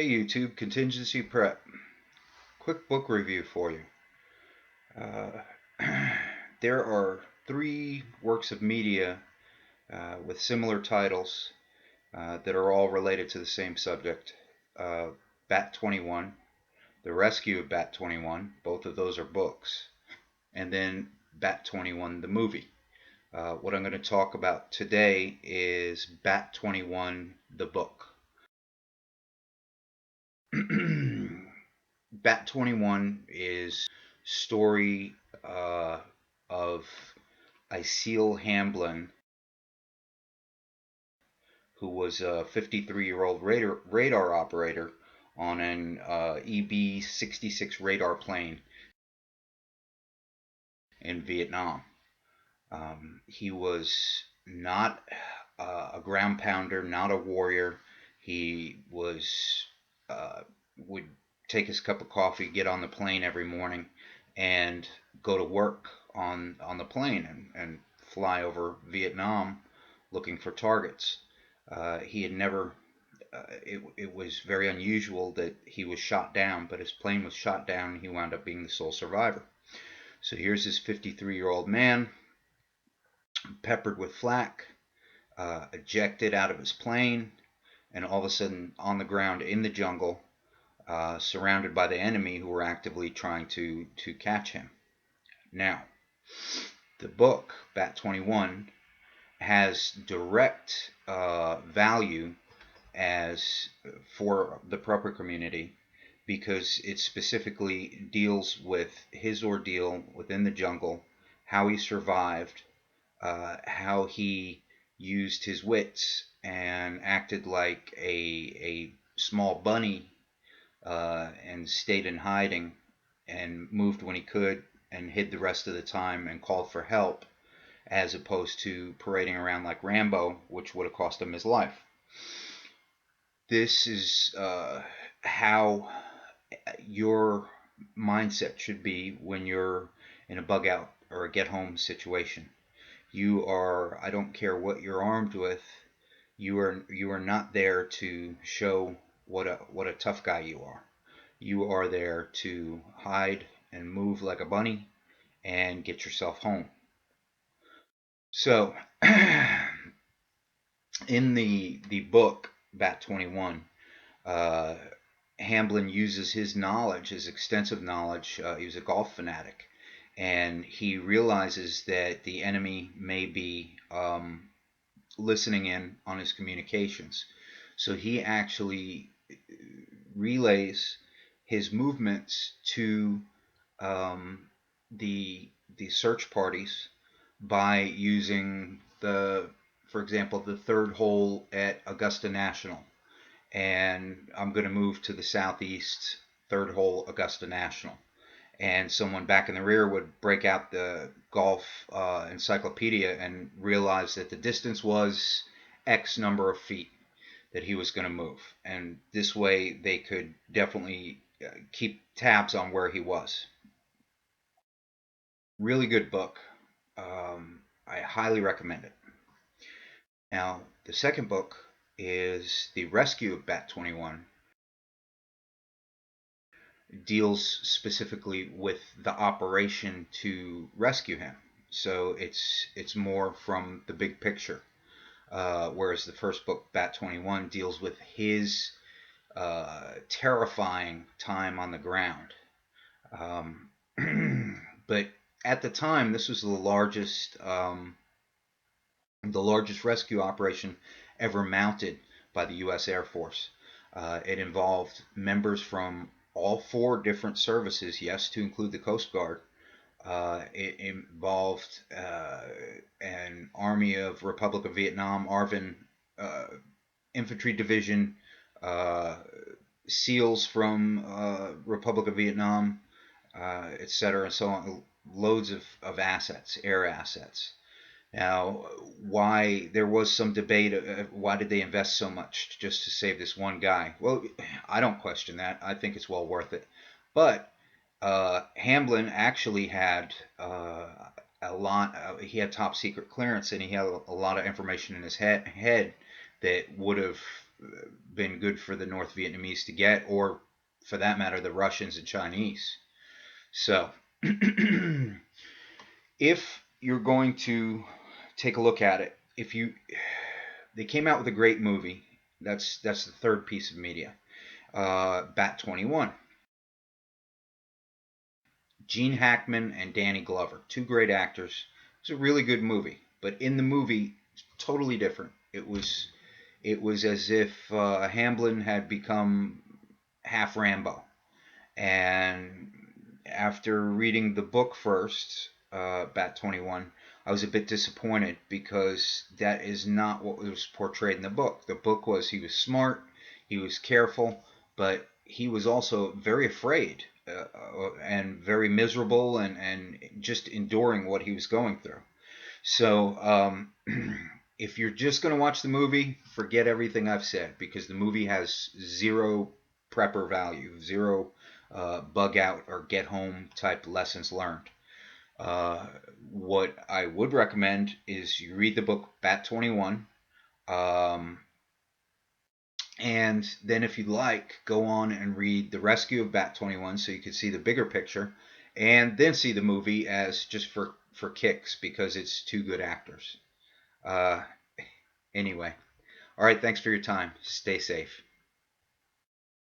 Hey YouTube, Contingency Prep. Quick book review for you. Uh, there are three works of media with similar titles that are all related to the same subject. Uh, Bat 21, The Rescue of Bat 21, both of those are books. And then Bat 21, the movie. What I'm going to talk about today is Bat 21, the book. Bat 21 is story of Isil Hamblin, who was a 53-year-old radar operator on an EB-66 radar plane in Vietnam. He was not a ground pounder, not a warrior. He would take his cup of coffee, get on the plane every morning, and go to work on the plane and fly over Vietnam looking for targets. He had never. It was very unusual that he was shot down, but his plane was shot down, and he wound up being the sole survivor. So here's this 53-year-old man, peppered with flak, ejected out of his plane, and all of a sudden on the ground in the jungle, surrounded by the enemy who were actively trying to catch him. Now, the book, Bat 21, has direct value as for the prepper community because it specifically deals with his ordeal within the jungle, how he survived, how he used his wits and acted like a small bunny and stayed in hiding and moved when he could and hid the rest of the time and called for help, as opposed to parading around like Rambo, which would have cost him his life. This is how your mindset should be when you're in a bug out or a get home situation. You are, I don't care what you're armed with, you are not there to show what a tough guy you are. You are there to hide and move like a bunny and get yourself home. So in the book Bat 21, Hamblin uses his knowledge, his extensive knowledge. He was a golf fanatic, and he realizes that the enemy may be listening in on his communications. So he actually relays his movements to the search parties by using for example, the third hole at Augusta National, and I'm going to move to the southeast, third hole, Augusta National. And someone back in the rear would break out the golf encyclopedia and realize that the distance was X number of feet that he was going to move. And this way they could definitely keep tabs on where he was. Really good book. I highly recommend it. Now, the second book is The Rescue of Bat 21. Deals specifically with the operation to rescue him. So it's more from the big picture. Whereas the first book, Bat 21, deals with his terrifying time on the ground. But at the time, this was the largest rescue operation ever mounted by the U.S. Air Force. It involved members from all four different services, yes, to include the Coast Guard. It involved an Army of Republic of Vietnam, ARVN Infantry Division, SEALs from Republic of Vietnam, etc., and so on. Loads of assets, air assets. Now, why there was some debate, why did they invest so much just to save this one guy? Well, I don't question that. I think it's well worth it. But Hamblin actually had a lot. He had top secret clearance, and he had a lot of information in his head that would have been good for the North Vietnamese to get, or for that matter, the Russians and Chinese. So, if you're going to take a look at it, if you they came out with a great movie. That's the third piece of media. Bat 21. Gene Hackman and Danny Glover, two great actors. It's a really good movie, but in the movie, totally different. It was as if Hamblin had become half Rambo. And after reading the book first, Bat 21, I was a bit disappointed because that is not what was portrayed in the book. The book was he was smart, he was careful, but he was also very afraid and very miserable and just enduring what he was going through. So, if you're just going to watch the movie, forget everything I've said because the movie has zero prepper value, zero bug out or get home type lessons learned. Uh, what I would recommend is you read the book Bat 21, um, and then if you'd like, go on and read The Rescue of Bat 21 so you can see the bigger picture, and then see the movie as just for kicks because it's two good actors. Uh, anyway, all right, thanks for your time. Stay safe.